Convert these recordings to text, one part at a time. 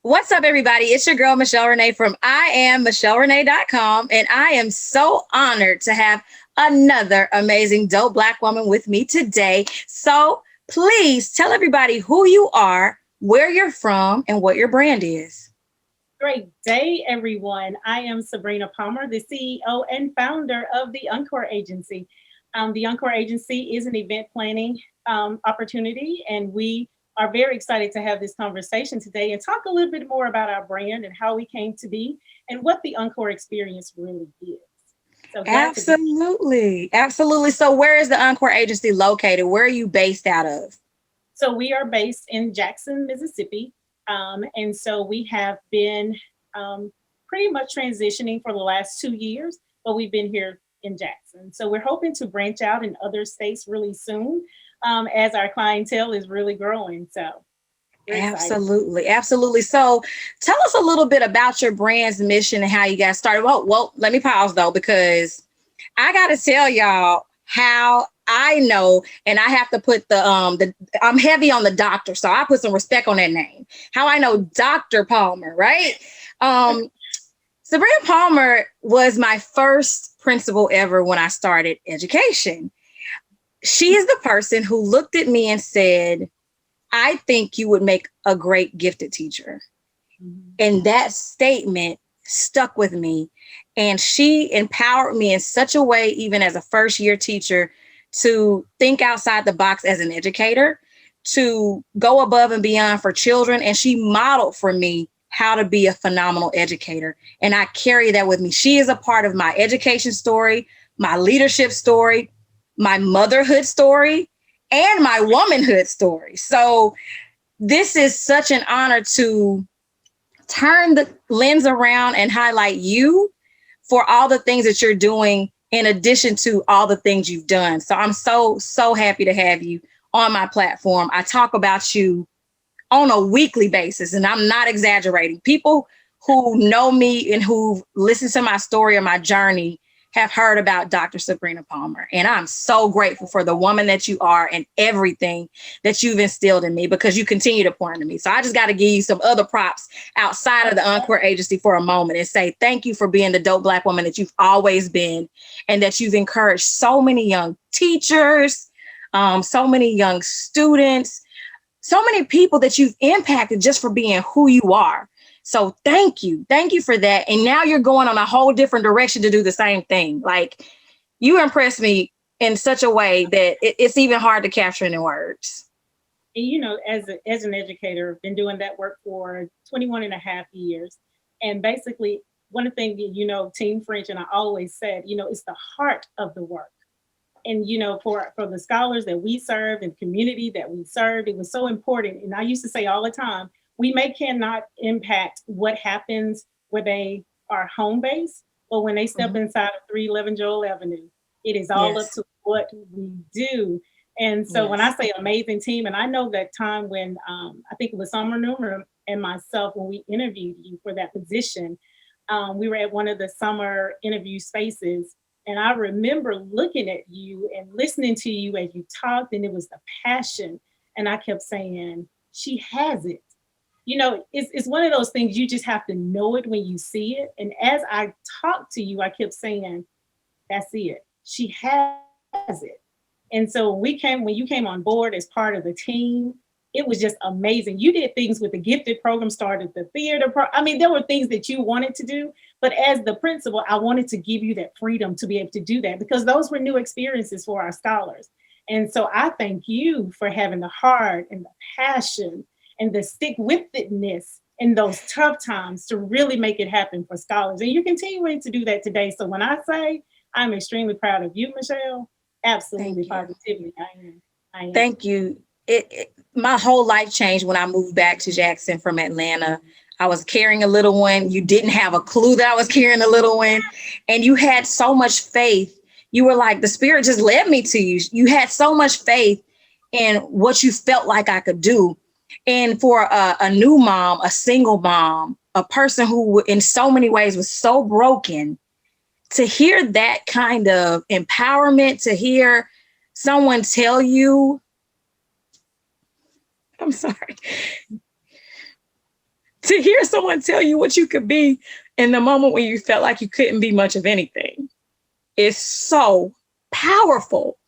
What's up, everybody? It's your girl, Michelle Renee from IamMichelleRenee.com. And I am so honored to have another amazing dope Black woman with me today. So please tell everybody who you are, where you're from, and what your brand is. Great day, everyone. I am Sebrina Palmer, the CEO and founder of the Encore Agency. The Encore Agency is an event planning opportunity, and we are very excited to have this conversation today and talk a little bit more about our brand and how we came to be and what the Encore experience really is. So glad to be. Absolutely. Absolutely. So where is the Encore Agency located? Where are you based out of? So we are based in Jackson, Mississippi. And so we have been pretty much transitioning for the last 2 years, but we've been here in Jackson. So we're hoping to branch out in other states really soon as our clientele is really growing. So we're excited. Absolutely. Absolutely. So tell us a little bit about your brand's mission and how you got started. Well, let me pause though, because I got to tell y'all how I know, and I have to put I'm heavy on the doctor. So I put some respect on that name. How I know Dr. Palmer, right? Sabrina Palmer was my first principal ever when I started education. She is the person who looked at me and said, I think you would make a great gifted teacher. Mm-hmm. And that statement stuck with me. And she empowered me in such a way, even as a first year teacher, to think outside the box as an educator, to go above and beyond for children. And she modeled for me how to be a phenomenal educator. And I carry that with me. She is a part of my education story, my leadership story, my motherhood story, and my womanhood story. So this is such an honor to turn the lens around and highlight you for all the things that you're doing in addition to all the things you've done. So I'm so happy to have you on my platform. I talk about you on a weekly basis, and I'm not exaggerating. People who know me and who listen to my story or my journey have heard about Dr. Sabrina Palmer. And I'm so grateful for the woman that you are and everything that you've instilled in me, because you continue to pour into me. So I just got to give you some other props outside of the Encore Agency for a moment and say thank you for being the dope Black woman that you've always been, and that you've encouraged so many young teachers, so many young students, so many people that you've impacted just for being who you are. So thank you. Thank you for that. And now you're going on a whole different direction to do the same thing. Like, you impressed me in such a way that it's even hard to capture in words. And, you know, as an educator, I've been doing that work for 21 and a half years. And basically, one of the things, you know, Team French, and I always said, you know, it's the heart of the work. And, you know, for the scholars that we served and community that we served, it was so important. And I used to say all the time, we cannot impact what happens where they are home based, but when they step inside of 311 Joel Avenue, it is all up to what we do. And so when I say amazing team, and I know that time when I think it was Summer Newman and myself, when we interviewed you for that position, we were at one of the summer interview spaces. And I remember looking at you and listening to you as you talked, and it was the passion. And I kept saying, she has it. You know, it's one of those things, you just have to know it when you see it. And as I talked to you, I kept saying, that's it. She has it. And so when you came on board as part of the team, it was just amazing. You did things with the gifted program, started the theater. I mean, there were things that you wanted to do. But as the principal, I wanted to give you that freedom to be able to do that, because those were new experiences for our scholars. And so I thank you for having the heart and the passion and the stick-with-itness in those tough times to really make it happen for scholars. And you're continuing to do that today. So when I say I'm extremely proud of you, Michelle, absolutely, positively, I am. Thank you. My whole life changed when I moved back to Jackson from Atlanta. I was carrying a little one. You didn't have a clue that I was carrying a little one. And you had so much faith. You were like, the Spirit just led me to you. You had so much faith in what you felt like I could do. And for a new mom, a single mom, a person who in so many ways was so broken, to hear that kind of empowerment, to hear someone tell you, I'm sorry, to hear someone tell you what you could be in the moment when you felt like you couldn't be much of anything is so powerful.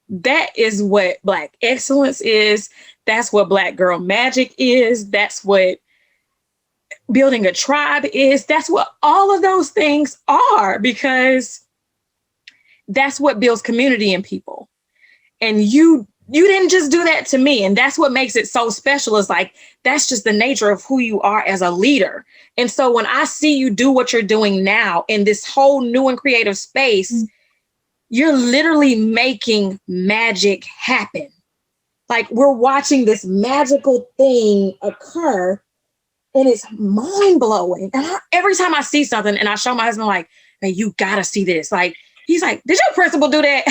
That is what Black excellence is. That's what Black girl magic is. That's what building a tribe is. That's what all of those things are, because that's what builds community in people. And you didn't just do that to me. And that's what makes it so special, is like, that's just the nature of who you are as a leader. And so when I see you do what you're doing now in this whole new and creative space, you're literally making magic happen. Like, we're watching this magical thing occur, and it's mind blowing. And every time I see something and I show my husband, like, hey, you gotta see this. Like, he's like, did your principal do that?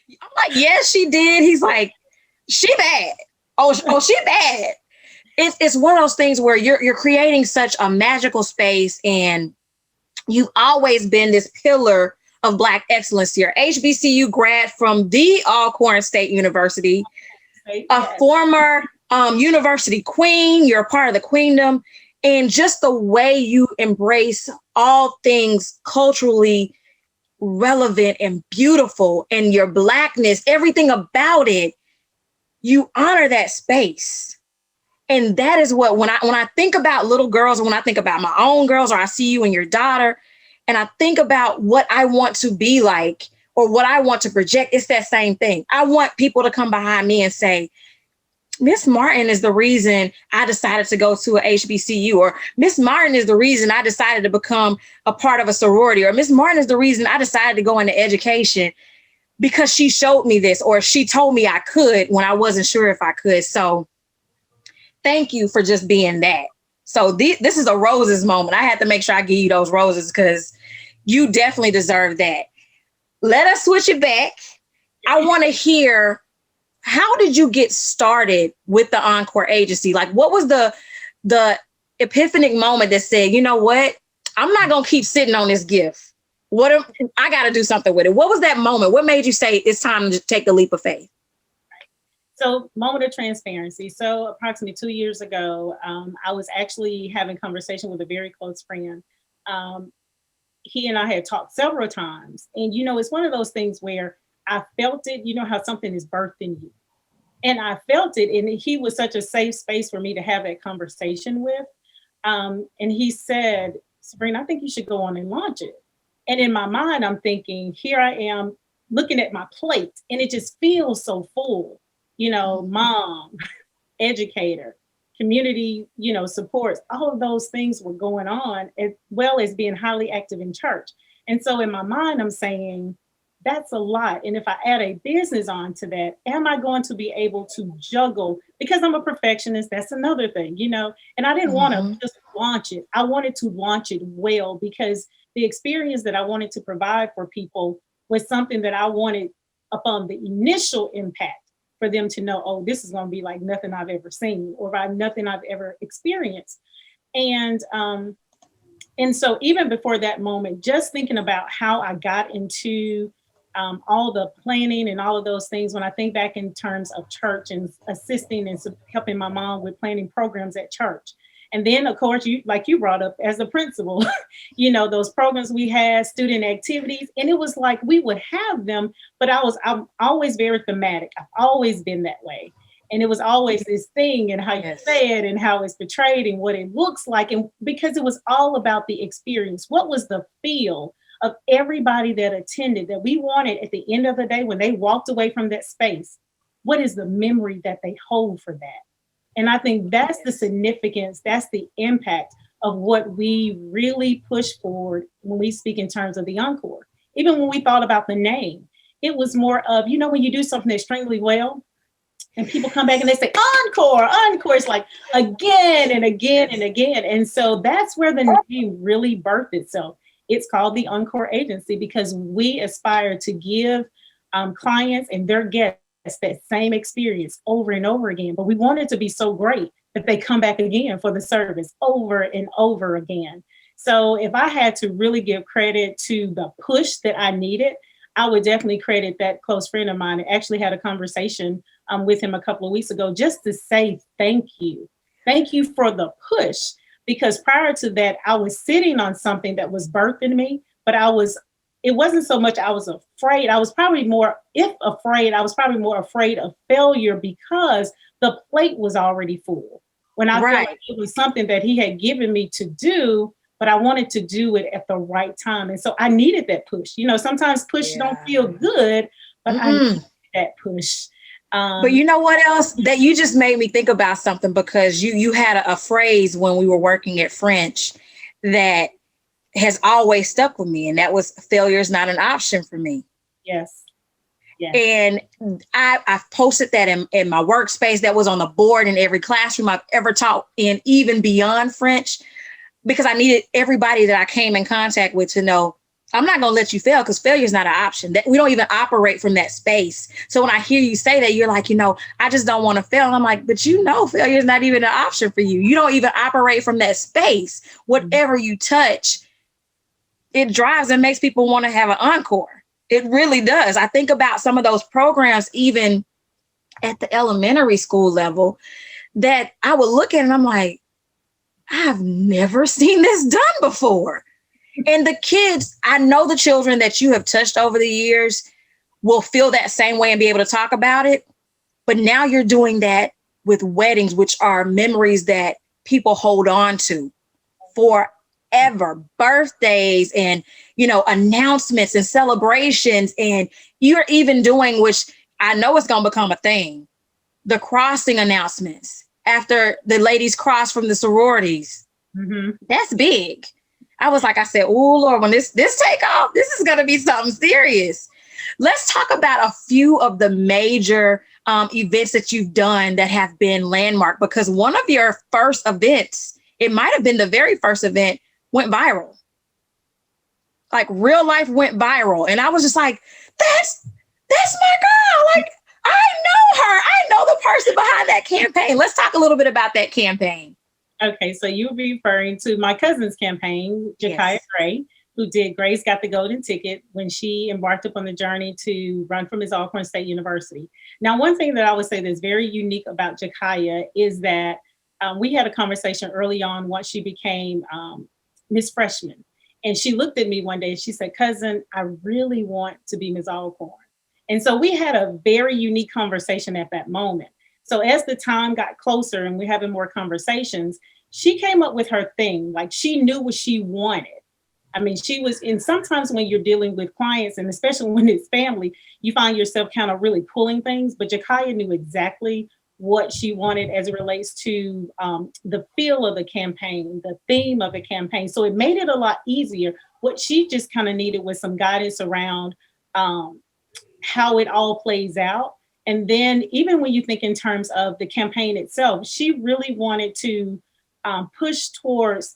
I'm like, yes, she did. He's like, she bad. Oh, she bad. It's one of those things where you're creating such a magical space, and you've always been this pillar of Black excellence. You're HBCU grad from the Alcorn State University, a former university queen. You're a part of the queendom, and just the way you embrace all things culturally relevant and beautiful, and your Blackness, everything about it, you honor that space. And that is what, when I think about little girls, and when I think about my own girls, or I see you and your daughter, and I think about what I want to be like, or what I want to project, it's that same thing. I want people to come behind me and say, Miss Martin is the reason I decided to go to a HBCU, or Miss Martin is the reason I decided to become a part of a sorority, or Miss Martin is the reason I decided to go into education, because she showed me this, or she told me I could when I wasn't sure if I could. So thank you for just being that. So this is a roses moment. I had to make sure I give you those roses, because you definitely deserve that. Let us switch it back. I want to hear, how did you get started with the Encore Agency? Like, what was the epiphanic moment that said, you know what, I'm not going to keep sitting on this gift. I got to do something with it. What was that moment? What made you say it's time to take the leap of faith? So, moment of transparency. So approximately 2 years ago, I was actually having a conversation with a very close friend. He and I had talked several times. And, it's one of those things where I felt it, how something is birthed in you. And I felt it. And he was such a safe space for me to have that conversation with. And he said, Sabrina, I think you should go on and launch it. And in my mind, I'm thinking, here I am looking at my plate, and it just feels so full. Mom, educator, community, supports, all of those things were going on, as well as being highly active in church. And so in my mind, I'm saying, that's a lot. And if I add a business onto that, am I going to be able to juggle? Because I'm a perfectionist, that's another thing, and I didn't want to just launch it. I wanted to launch it well, because the experience that I wanted to provide for people was something that I wanted, upon the initial impact, for them to know, oh, this is going to be like nothing I've ever seen, or by nothing I've ever experienced. And so even before that moment, just thinking about how I got into all the planning and all of those things, when I think back in terms of church and assisting and helping my mom with planning programs at church. And then, of course, you brought up as a principal, those programs we had, student activities, and it was like we would have them, but I'm always very thematic. I've always been that way. And it was always this thing, and how you say it, and how it's portrayed, and what it looks like. And because it was all about the experience, what was the feel of everybody that attended, that we wanted at the end of the day, when they walked away from that space, what is the memory that they hold for that? And I think that's the significance, that's the impact of what we really push forward when we speak in terms of the Encore. Even when we thought about the name, it was more of, when you do something extremely well, and people come back and they say, Encore, it's like again and again and again. And so that's where the name really birthed itself. It's called the Encore Agency, because we aspire to give clients and their guests that same experience over and over again. But we want it to be so great that they come back again for the service over and over again. So if I had to really give credit to the push that I needed, I would definitely credit that close friend of mine. I actually had a conversation with him a couple of weeks ago, just to say thank you. Thank you for the push. Because prior to that, I was sitting on something that was birthing me, but it wasn't so much I was afraid. I was probably more, if afraid, I was probably more afraid of failure because the plate was already full. When I felt Right. like it was something that he had given me to do, but I wanted to do it at the right time. And so I needed that push. Sometimes push don't Yeah. feel good, but I needed Mm-mm. that push. But Um, you know what else? That you just made me think about something, because you had a phrase when we were working at French that has always stuck with me, and that was failure is not an option for me. yes, yes. And I've posted that in my workspace. That was on the board in every classroom I've ever taught in, even beyond French, because I needed everybody that I came in contact with to know I'm not going to let you fail, because failure is not an option. That we don't even operate from that space. So when I hear you say that, you're like, I just don't want to fail. And I'm like, but failure is not even an option for you. You don't even operate from that space. Whatever you touch, it drives and makes people want to have an encore. It really does. I think about some of those programs, even at the elementary school level, that I would look at and I'm like, I've never seen this done before. And the kids, I know the children that you have touched over the years will feel that same way and be able to talk about it. But now you're doing that with weddings, which are memories that people hold on to forever, birthdays and, announcements and celebrations. And you're even doing, which I know it's going to become a thing, the crossing announcements after the ladies cross from the sororities. Mm-hmm. That's big. I said, oh Lord, when this take off, this is going to be something serious. Let's talk about a few of the major events that you've done that have been landmark, because one of your first events, it might have been the very first event, went viral. Like real life went viral. And I was just like, that's my girl. Like, I know her. I know the person behind that campaign. Let's talk a little bit about that campaign. Okay, so you'll be referring to my cousin's campaign, Jakaya Yes. Gray, who did Grace Got the Golden Ticket when she embarked upon the journey to run for Miss Alcorn State University. Now, one thing that I would say that's very unique about Jakaya is that we had a conversation early on once she became Miss Freshman. And she looked at me one day and she said, cousin, I really want to be Miss Alcorn. And so we had a very unique conversation at that moment. So as the time got closer and we're having more conversations, she came up with her thing. Like she knew what she wanted. I mean, she was in, sometimes when you're dealing with clients and especially when it's family, you find yourself kind of really pulling things, but Jakaya knew exactly what she wanted as it relates to the feel of the campaign, the theme of the campaign. So it made it a lot easier. What she just kind of needed was some guidance around how it all plays out. And then even when you think in terms of the campaign itself, she really wanted to push towards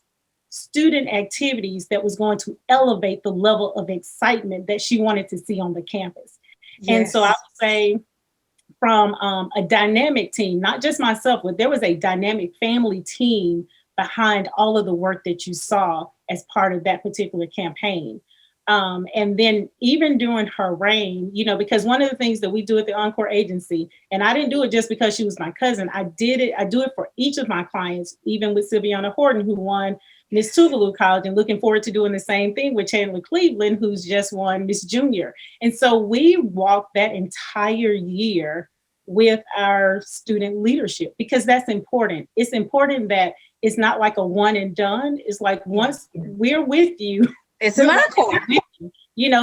student activities that was going to elevate the level of excitement that she wanted to see on the campus. Yes. And so I would say from a dynamic team, not just myself, but there was a dynamic family team behind all of the work that you saw as part of that particular campaign. And then even during her reign, because one of the things that we do at the Encore Agency, and I didn't do it just because she was my cousin, I do it for each of my clients, even with Sylviana Horton, who won Miss Tougaloo College, and looking forward to doing the same thing with Chandler Cleveland, who's just won Miss Junior. And so we walked that entire year with our student leadership, because that's important. It's important that it's not like a one and done. It's like once we're with you, it's an encore.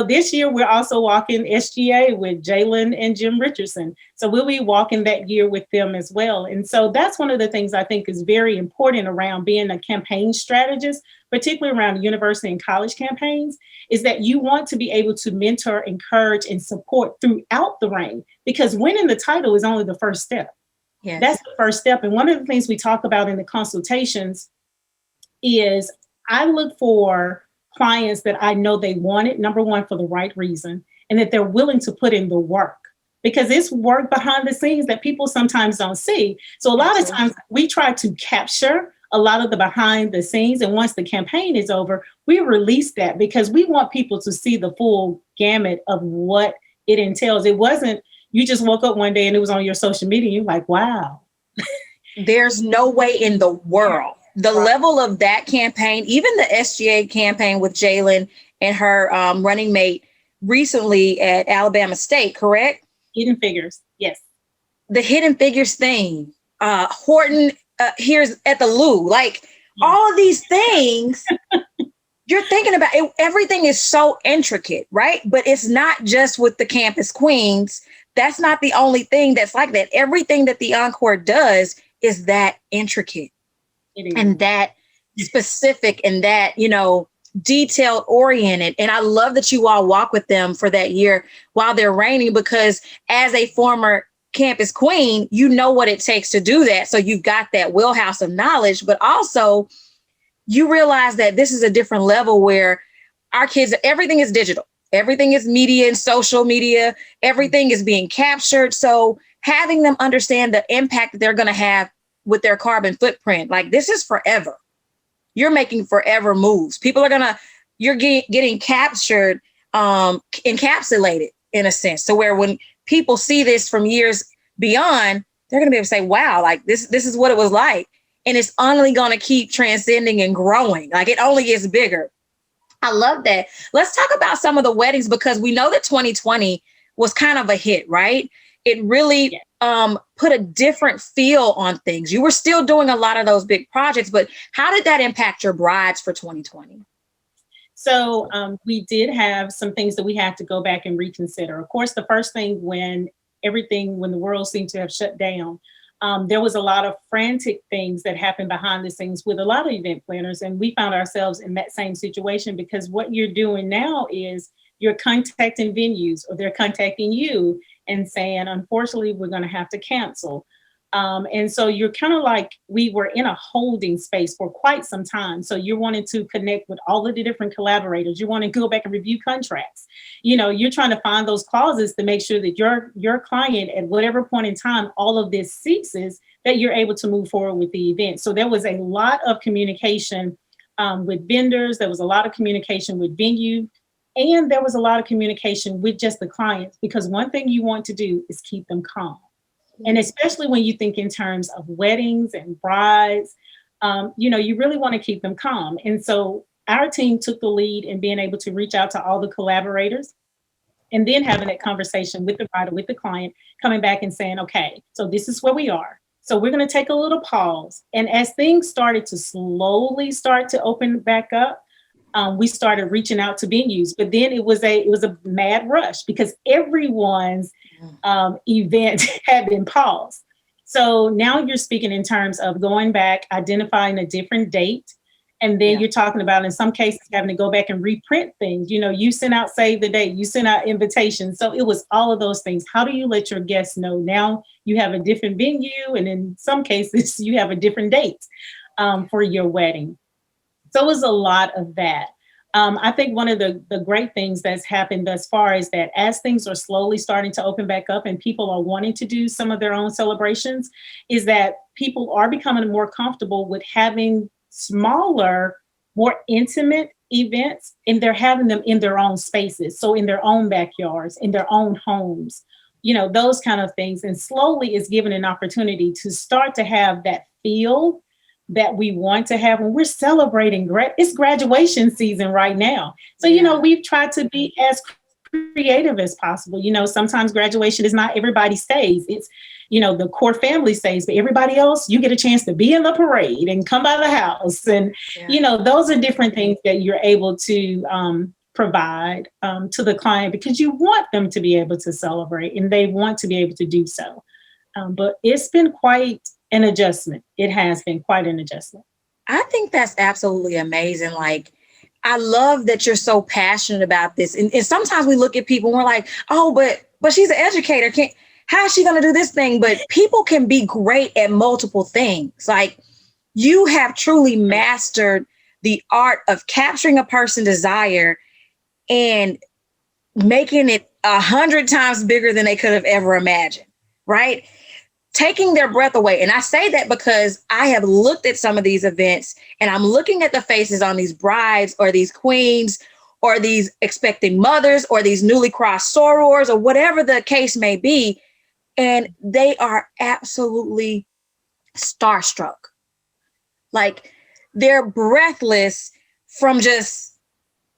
This year we're also walking SGA with Jalen and Jim Richardson. So we'll be walking that year with them as well. And so that's one of the things I think is very important around being a campaign strategist, particularly around university and college campaigns, is that you want to be able to mentor, encourage, and support throughout the reign, because winning the title is only the first step. Yes. That's the first step. And one of the things we talk about in the consultations is I look for clients that I know they want it, number one, for the right reason, and that they're willing to put in the work, because it's work behind the scenes that people sometimes don't see. So a lot of times we try to capture a lot of the behind the scenes. And once the campaign is over, we release that because we want people to see the full gamut of what it entails. It wasn't, you just woke up one day and it was on your social media. You're like, wow. There's no way in the world. The Right. level of that campaign, even the SGA campaign with Jalen and her running mate recently at Alabama State, correct? Hidden Figures. Yes. The Hidden Figures thing, Horton here's at the Lou, like Yes. all of these things. You're thinking about it, everything is so intricate, right? But it's not just with the campus queens. That's not the only thing that's like that. Everything that the Encore does is that intricate It is. and that specific and that, detailed oriented. And I love that you all walk with them for that year while they're reigning, because as a former campus queen, you know what it takes to do that. So you've got that wheelhouse of knowledge, but also you realize that this is a different level where our kids, everything is digital. Everything is media and social media. Everything is being captured. So having them understand the impact that they're going to have with their carbon footprint, like this is forever. You're making forever moves. People are you're getting captured, encapsulated in a sense. So where when people see this from years beyond, they're going to be able to say, wow, like this is what it was like. And it's only going to keep transcending and growing. Like it only gets bigger. I love that. Let's talk about some of the weddings, because we know that 2020 was kind of a hit, right? It really put a different feel on things. You were still doing a lot of those big projects, but how did that impact your brides for 2020? So we did have some things that we had to go back and reconsider. Of course, the first thing when the world seemed to have shut down, there was a lot of frantic things that happened behind the scenes with a lot of event planners. And we found ourselves in that same situation, because what you're doing now is you're contacting venues, or they're contacting you and saying, unfortunately, we're going to have to cancel. And so you're kind of like, we were in a holding space for quite some time. So you're wanting to connect with all of the different collaborators. You want to go back and review contracts. You're trying to find those clauses to make sure that your client, at whatever point in time all of this ceases, that you're able to move forward with the event. So there was a lot of communication with vendors. There was a lot of communication with venue. And there was a lot of communication with just the clients, because one thing you want to do is keep them calm. And especially when you think in terms of weddings and brides, you really want to keep them calm. And so our team took the lead in being able to reach out to all the collaborators, and then having that conversation with the bride or with the client, coming back and saying, okay, so this is where we are. So we're going to take a little pause. And as things started to slowly start to open back up, we started reaching out to venues, but then it was a mad rush, because everyone's event had been paused. So now you're speaking in terms of going back, identifying a different date, and then you're talking about, in some cases, having to go back and reprint things. You sent out save the date, you sent out invitations. So it was all of those things. How do you let your guests know now you have a different venue, and in some cases you have a different date for your wedding? So it was a lot of that. I think one of the great things that's happened thus far is that as things are slowly starting to open back up and people are wanting to do some of their own celebrations, is that people are becoming more comfortable with having smaller, more intimate events, and they're having them in their own spaces. So in their own backyards, in their own homes, those kind of things. And slowly it's given an opportunity to start to have that feel that we want to have when we're celebrating. It's graduation season right now. So, we've tried to be as creative as possible. Sometimes graduation is not everybody stays. It's, the core family stays, but everybody else, you get a chance to be in the parade and come by the house. And, those are different things that you're able to provide to the client, because you want them to be able to celebrate and they want to be able to do so. But it's been quite an adjustment. It has been quite an adjustment. I think that's absolutely amazing. Like, I love that you're so passionate about this. And sometimes we look at people and we're like, oh, but she's an educator. How is she going to do this thing? But people can be great at multiple things. Like, you have truly mastered the art of capturing a person's desire and making it 100 times bigger than they could have ever imagined, right? Taking their breath away. And I say that because I have looked at some of these events and I'm looking at the faces on these brides or these queens or these expecting mothers or these newly crossed sorors or whatever the case may be. And they are absolutely starstruck. Like they're breathless from just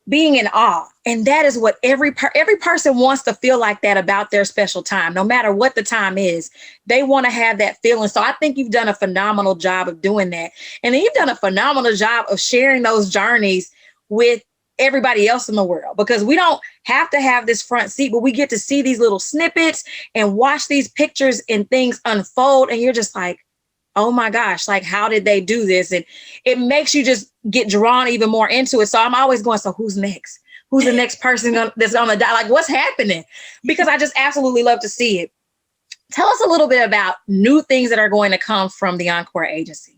being in awe. And that is what every person wants to feel like that about their special time, no matter what the time is. They want to have that feeling. So I think you've done a phenomenal job of doing that. And then you've done a phenomenal job of sharing those journeys with everybody else in the world, because we don't have to have this front seat, but we get to see these little snippets and watch these pictures and things unfold. And you're just like, oh my gosh, like, how did they do this? And it makes you just get drawn even more into it. So I'm always going, so who's next? Who's the next person that's going to die? Like, what's happening? Because I just absolutely love to see it. Tell us a little bit about new things that are going to come from the Encore Agency.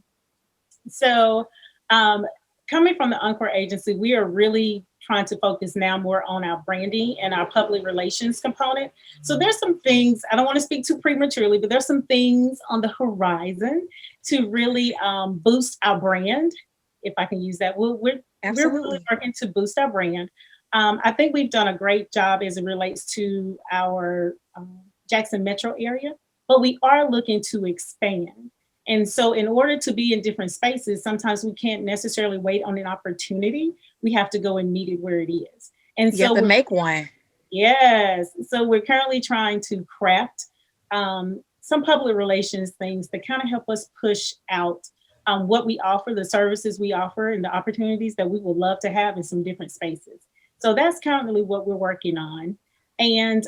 So coming from the Encore Agency, we are really trying to focus now more on our branding and our public relations component. So there's some things, I don't want to speak too prematurely, but there's some things on the horizon to really boost our brand, if I can use that. We're really working to boost our brand. I think we've done a great job as it relates to our Jackson metro area, but we are looking to expand. And so in order to be in different spaces, sometimes we can't necessarily wait on an opportunity. We have to go and meet it where it is. And you so have to make one. Yes. So we're currently trying to craft some public relations things that kind of help us push out what we offer, the services we offer, and the opportunities that we would love to have in some different spaces. So that's currently what we're working on. And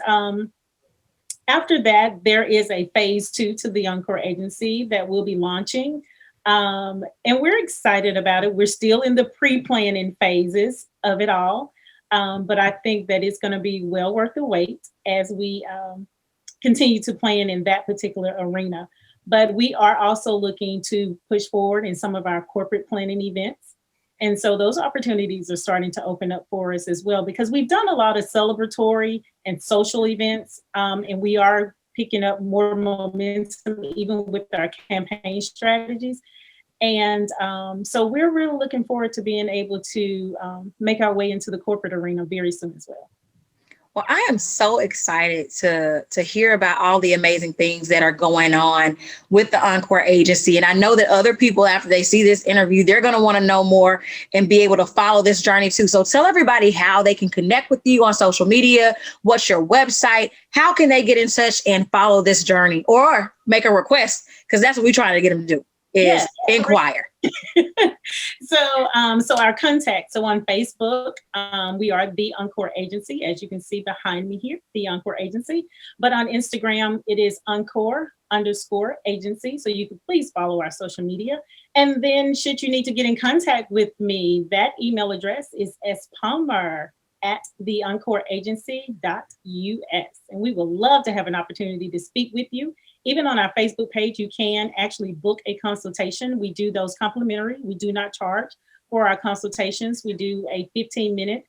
after that, there is a phase 2 to the Encore Agency that we'll be launching. And we're excited about it. We're still in the pre-planning phases of it all. But I think that it's going to be well worth the wait as we continue to plan in that particular arena. But we are also looking to push forward in some of our corporate planning events. And so those opportunities are starting to open up for us as well, because we've done a lot of celebratory and social events, and we are picking up more momentum even with our campaign strategies. And so we're really looking forward to being able to make our way into the corporate arena very soon as well. Well, I am so excited to hear about all the amazing things that are going on with the Encore Agency. And I know that other people, after they see this interview, they're going to want to know more and be able to follow this journey too. So tell everybody how they can connect with you on social media. What's your website? How can they get in touch and follow this journey or make a request? Because that's what we're trying to get them to do, is inquire. So our contact. So on Facebook, we are the Encore Agency, as you can see behind me here, the Encore Agency. But on Instagram, it is Encore_Agency. So you can please follow our social media. And then should you need to get in contact with me, that email address is spalmer@theencoreagency.us. And we would love to have an opportunity to speak with you. Even on our Facebook page, you can actually book a consultation. We do those complimentary. We do not charge for our consultations. We do a 15-minute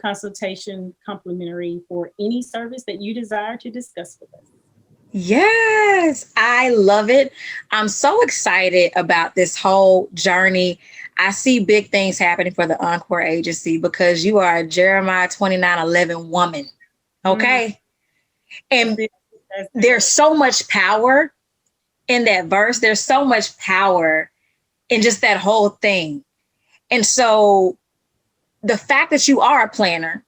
consultation complimentary for any service that you desire to discuss with us. Yes, I love it. I'm so excited about this whole journey. I see big things happening for the Encore Agency because you are a Jeremiah 29:11 woman. Okay. And there's so much power in that verse. There's so much power in just that whole thing. And so the fact that you are a planner,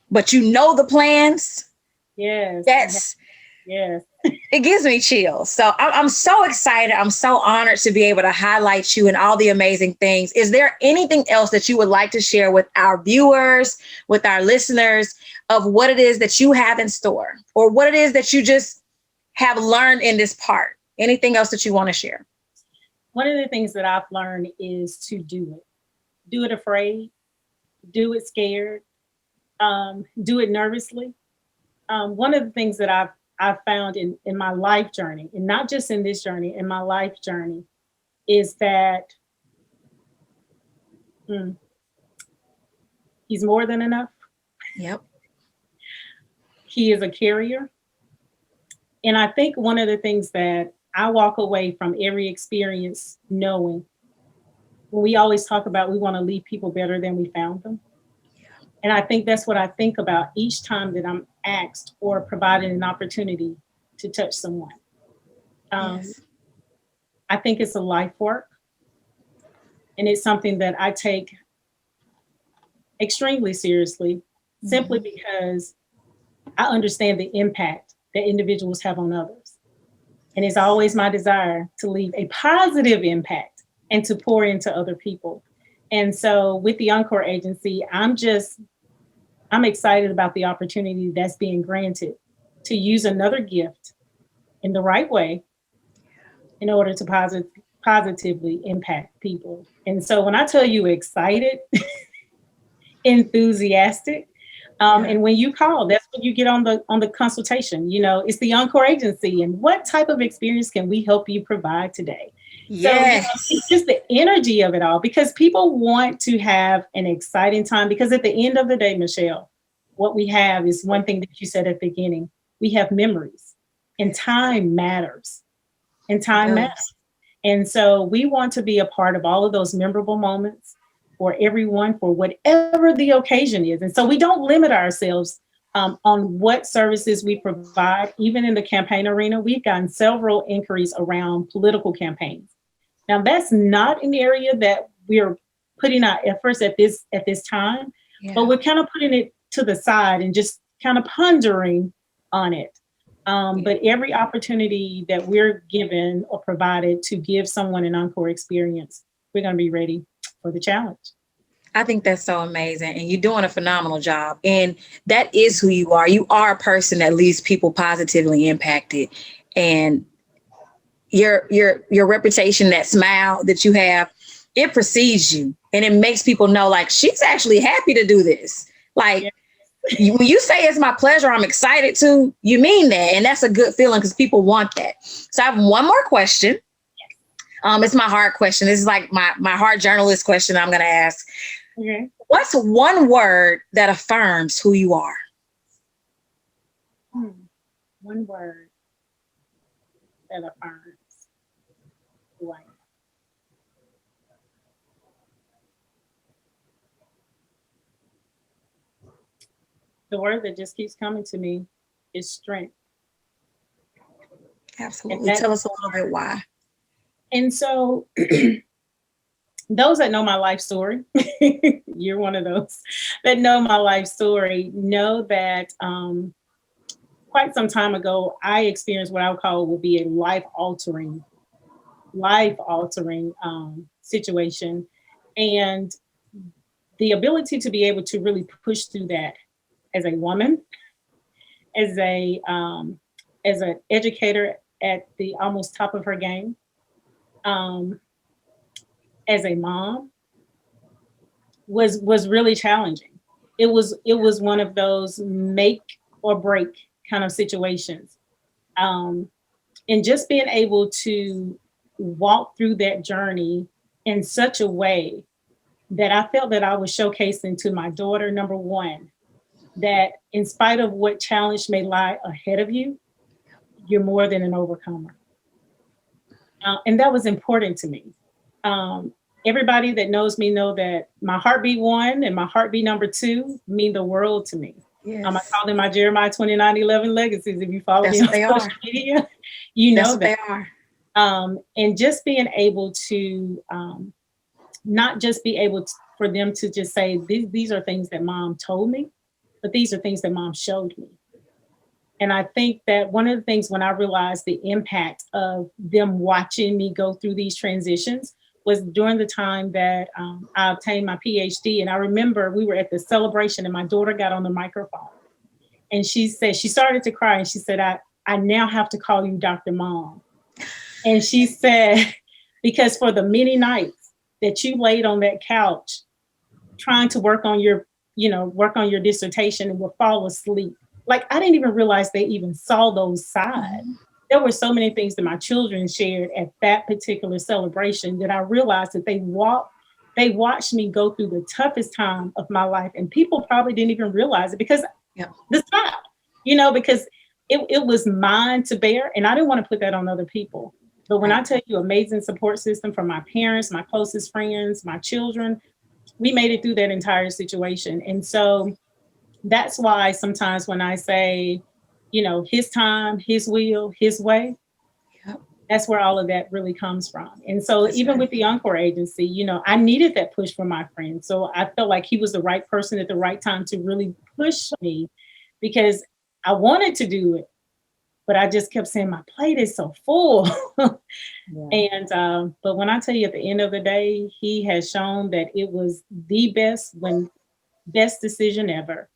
but you know the plans, yes, it gives me chills. So I'm so excited. I'm so honored to be able to highlight you and all the amazing things. Is there anything else that you would like to share with our viewers, with our listeners, of what it is that you have in store, or what it is that you just have learned in this part? Anything else that you want to share? One of the things that I've learned is to do it. Do it afraid, do it scared, do it nervously. One of the things that I've found in my life journey, and not just in this journey, in my life journey, is that he's more than enough. Yep. He is a carrier. And I think one of the things that I walk away from every experience knowing, when we always talk about we want to leave people better than we found them. And I think that's what I think about each time that I'm asked or provided an opportunity to touch someone. Yes. I think it's a life work, and it's something that I take extremely seriously, simply because I understand the impact that individuals have on others. And it's always my desire to leave a positive impact and to pour into other people. And so with the Encore Agency, I'm excited about the opportunity that's being granted to use another gift in the right way in order to positively impact people. And so when I tell you excited, enthusiastic, and when you call, that's when you get on the consultation. It's the Encore Agency, and what type of experience can we help you provide today? So it's just the energy of it all, because people want to have an exciting time. Because at the end of the day, Michelle, what we have is one thing that you said at the beginning: we have memories, and time matters, and time matters. And so we want to be a part of all of those memorable moments for everyone, for whatever the occasion is. And so we don't limit ourselves on what services we provide. Even in the campaign arena, we've gotten several inquiries around political campaigns. Now, that's not an area that we're putting our efforts at this time, but we're kind of putting it to the side and just kind of pondering on it. But every opportunity that we're given or provided to give someone an Encore experience, we're going to be ready for the challenge. I think that's so amazing. And you're doing a phenomenal job. And that is who you are. You are a person that leaves people positively impacted. And your reputation, that smile that you have, it precedes you. And it makes people know, like, she's actually happy to do this. Like, when you say it's my pleasure, I'm excited to, you mean that. And that's a good feeling, because people want that. So I have one more question. It's my hard question. This is like my hard journalist question I'm going to ask. Okay. What's one word that affirms who you are? One word that affirms who I am. The word that just keeps coming to me is strength. Absolutely. Tell us a little bit why. And so those that know my life story, you're one of those that know my life story, know that quite some time ago, I experienced what I would call would be a life-altering situation. And the ability to be able to really push through that as a woman, as an educator at the almost top of her game, as a mom, was really challenging. It was one of those make or break kind of situations. And just being able to walk through that journey in such a way that I felt that I was showcasing to my daughter, number one, that in spite of what challenge may lie ahead of you, you're more than an overcomer. And that was important to me. Everybody that knows me know that my heartbeat 1 and my heartbeat number 2 mean the world to me. Yes. I call them my Jeremiah 29:11 legacies. If you follow me on social media, you know that. They are. And just being able to not just be able to, for them to just say, these are things that mom told me, but these are things that mom showed me. And I think that one of the things when I realized the impact of them watching me go through these transitions was during the time that I obtained my PhD. And I remember we were at the celebration and my daughter got on the microphone and she said, she started to cry and she said, I now have to call you Dr. Mom. And she said, because for the many nights that you laid on that couch trying to work on your dissertation and would fall asleep. Like, I didn't even realize they even saw those sides. There were so many things that my children shared at that particular celebration that I realized that they watched me go through the toughest time of my life. And people probably didn't even realize it because the smile, because it was mine to bear. And I didn't want to put that on other people. But when I tell you amazing support system from my parents, my closest friends, my children, we made it through that entire situation. And so that's why sometimes when I say, his time, his will, his way, That's where all of that really comes from. And so That's even right. with the Encore Agency, I needed that push from my friend. So I felt like he was the right person at the right time to really push me because I wanted to do it, but I just kept saying my plate is so full. Yeah. And but when I tell you at the end of the day, he has shown that it was the best decision ever.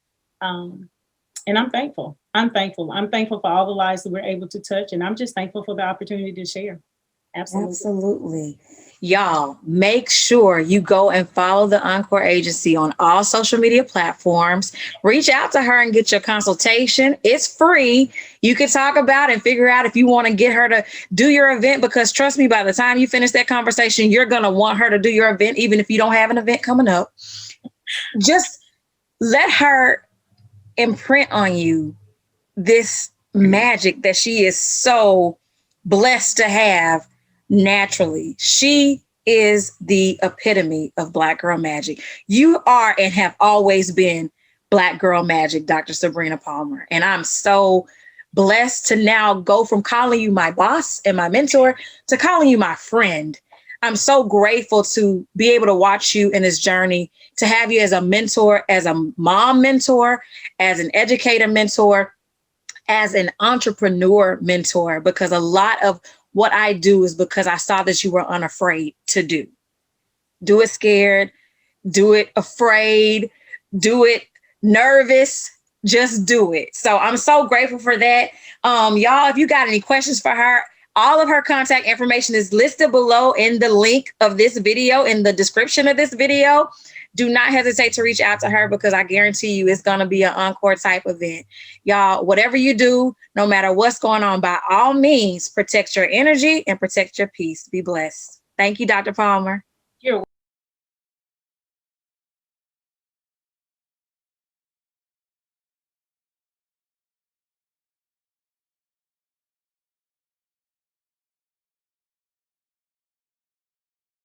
Um, and I'm thankful. I'm thankful. I'm thankful for all the lives that we're able to touch, and I'm just thankful for the opportunity to share. Absolutely. Absolutely. Y'all, make sure you go and follow the Encore Agency on all social media platforms. Reach out to her and get your consultation. It's free. You can talk about and figure out if you want to get her to do your event, because trust me, by the time you finish that conversation, you're going to want her to do your event, even if you don't have an event coming up. Just let her imprint on you this magic that she is so blessed to have naturally. She is the epitome of Black girl magic. You are and have always been Black girl magic, Dr. Sebrina Palmer. And I'm so blessed to now go from calling you my boss and my mentor to calling you my friend. I'm so grateful to be able to watch you in this journey, to have you as a mentor, as a mom mentor, as an educator mentor, as an entrepreneur mentor, because a lot of what I do is because I saw that you were unafraid to do. Do it scared, do it afraid, do it nervous, just do it. So I'm so grateful for that. Y'all, if you got any questions for her, all of her contact information is listed below in the link of this video, in the description of this video. Do not hesitate to reach out to her, because I guarantee you it's going to be an encore type event. Y'all, whatever you do, no matter what's going on, by all means, protect your energy and protect your peace. Be blessed. Thank you, Dr. Palmer. You're